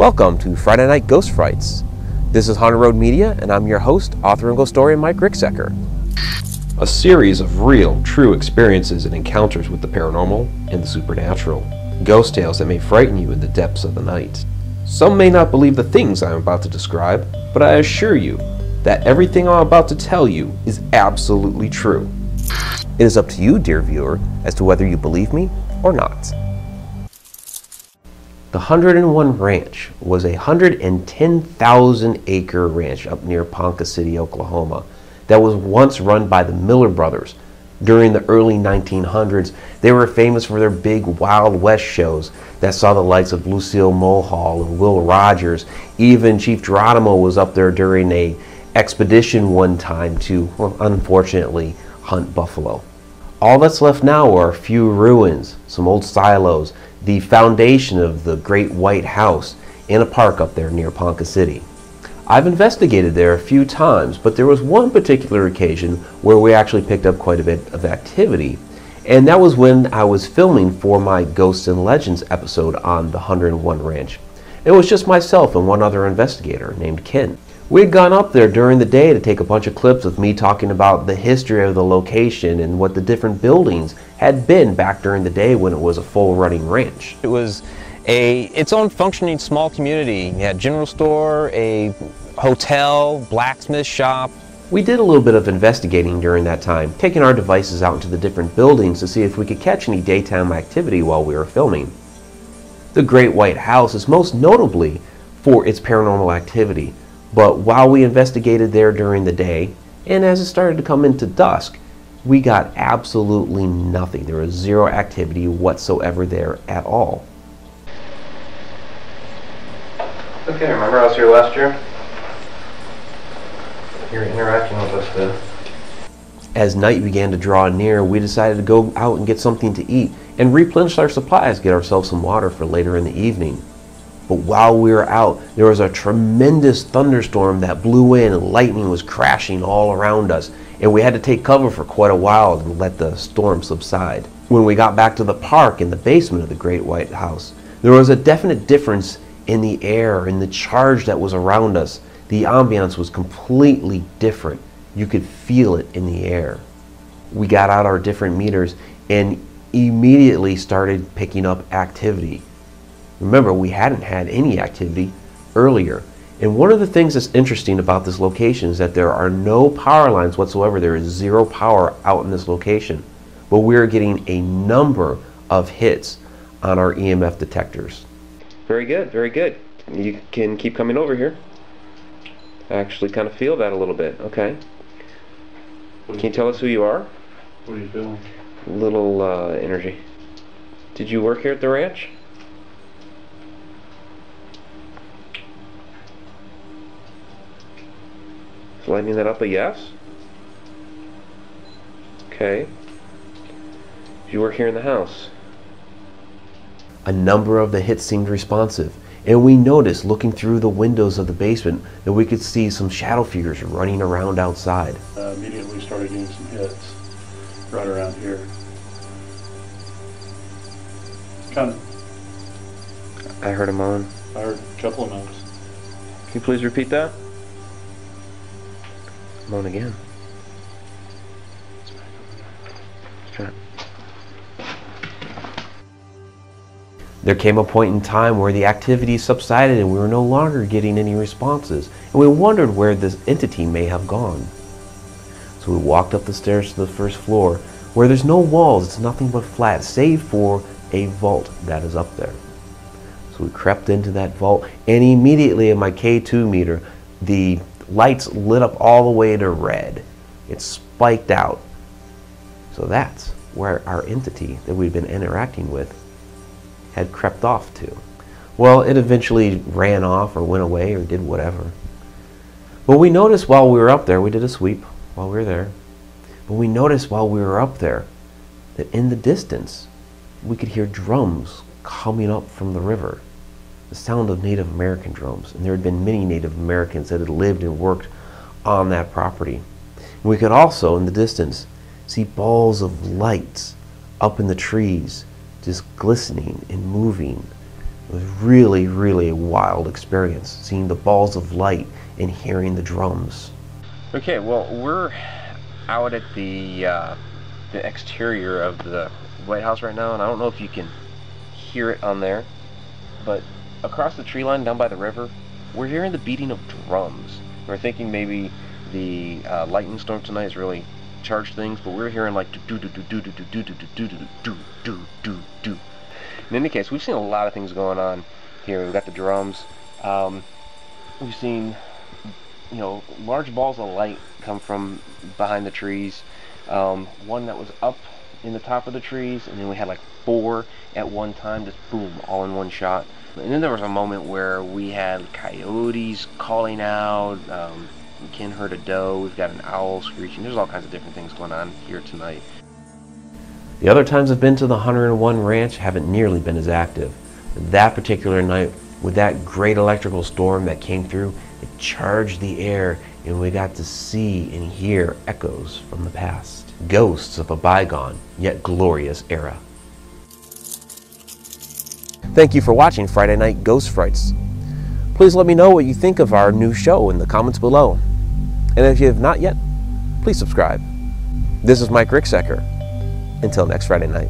Welcome to Friday Night Ghost Frights. This is Haunted Road Media, and I'm your host, author and ghost historian Mike Ricksecker. A series of real, true experiences and encounters with the paranormal and the supernatural. Ghost tales that may frighten you in the depths of the night. Some may not believe the things I'm about to describe, but I assure you that everything I'm about to tell you is absolutely true. It is up to you, dear viewer, as to whether you believe me or not. The 101 Ranch was a 110,000 acre ranch up near Ponca City, Oklahoma, that was once run by the Miller brothers. During the early 1900s, they were famous for their big Wild West shows that saw the likes of Lucille Mulhall and Will Rogers. Even Chief Geronimo was up there during a expedition one time to, well, unfortunately, hunt buffalo. All that's left now are a few ruins, some old silos, the foundation of the Great White House in a park up there near Ponca City. I've investigated there a few times, but there was one particular occasion where we actually picked up quite a bit of activity, and that was when I was filming for my Ghosts and Legends episode on the 101 Ranch. It was just myself and one other investigator named Ken. We had gone up there during the day to take a bunch of clips of me talking about the history of the location and what the different buildings had been back during the day when it was a full running ranch. It was its own functioning small community. You had a general store, a hotel, blacksmith shop. We did a little bit of investigating during that time, taking our devices out into the different buildings to see if we could catch any daytime activity while we were filming. The Great White House is most notably for its paranormal activity. But while we investigated there during the day, and as it started to come into dusk, we got absolutely nothing. There was zero activity whatsoever there at all. Okay, remember I was here last year? You're interacting with us then. As night began to draw near, we decided to go out and get something to eat and replenish our supplies, get ourselves some water for later in the evening. But while we were out, there was a tremendous thunderstorm that blew in and lightning was crashing all around us. And we had to take cover for quite a while and let the storm subside. When we got back to the park in the basement of the Great White House, there was a definite difference in the air and the charge that was around us. The ambiance was completely different. You could feel it in the air. We got out our different meters and immediately started picking up activity. Remember, we hadn't had any activity earlier. And one of the things that's interesting about this location is that there are no power lines whatsoever. There is zero power out in this location. But we're getting a number of hits on our EMF detectors. Very good, very good. You can keep coming over here. I actually kind of feel that a little bit. Okay. Can you tell us who you are? What are you feeling? A little energy. Did you work here at the ranch? Lighting that up a yes? Okay. Did you work here in the house? A number of the hits seemed responsive, and we noticed looking through the windows of the basement that we could see some shadow figures running around outside. Immediately started getting some hits right around here. Kind of. I heard a moan. I heard a couple of moans. Can you please repeat that? Moan again. Let's try it. There came a point in time where the activity subsided and we were no longer getting any responses, and we wondered where this entity may have gone. So we walked up the stairs to the first floor, where there's no walls, it's nothing but flat, save for a vault that is up there. So we crept into that vault, and immediately in my K2 meter, the lights lit up all the way to red. It spiked out. So that's where our entity that we've been interacting with had crept off to. Well, it eventually ran off or went away or did whatever. But we noticed while we were up there, we did a sweep while we were there, but we noticed while we were up there that in the distance we could hear drums coming up from the river. The sound of Native American drums, and there had been many Native Americans that had lived and worked on that property. And we could also, in the distance, see balls of lights up in the trees, just glistening and moving. It was really, really a wild experience, seeing the balls of light and hearing the drums. Okay, well, we're out at the exterior of the White House right now, and I don't know if you can hear it on there, but across the tree line down by the river, we're hearing the beating of drums. We're thinking maybe the lightning storm tonight has really charged things, but we're hearing like do do do do do do do do do do do do do do. In any case, we've seen a lot of things going on here. We've got the drums. We've seen, you know, large balls of light come from behind the trees. One that was up in the top of the trees, and then we had like 4 at one time, just boom, all in one shot. And then there was a moment where we had coyotes calling out. Ken heard a doe. We've got an owl screeching. There's all kinds of different things going on here tonight. The other times I've been to the 101 Ranch haven't nearly been as active. That particular night, with that great electrical storm that came through, it charged the air, and we got to see and hear echoes from the past. Ghosts of a bygone, yet glorious era. Thank you for watching Friday Night Ghost Frights. Please let me know what you think of our new show in the comments below. And if you have not yet, please subscribe. This is Mike Ricksecker. Until next Friday night.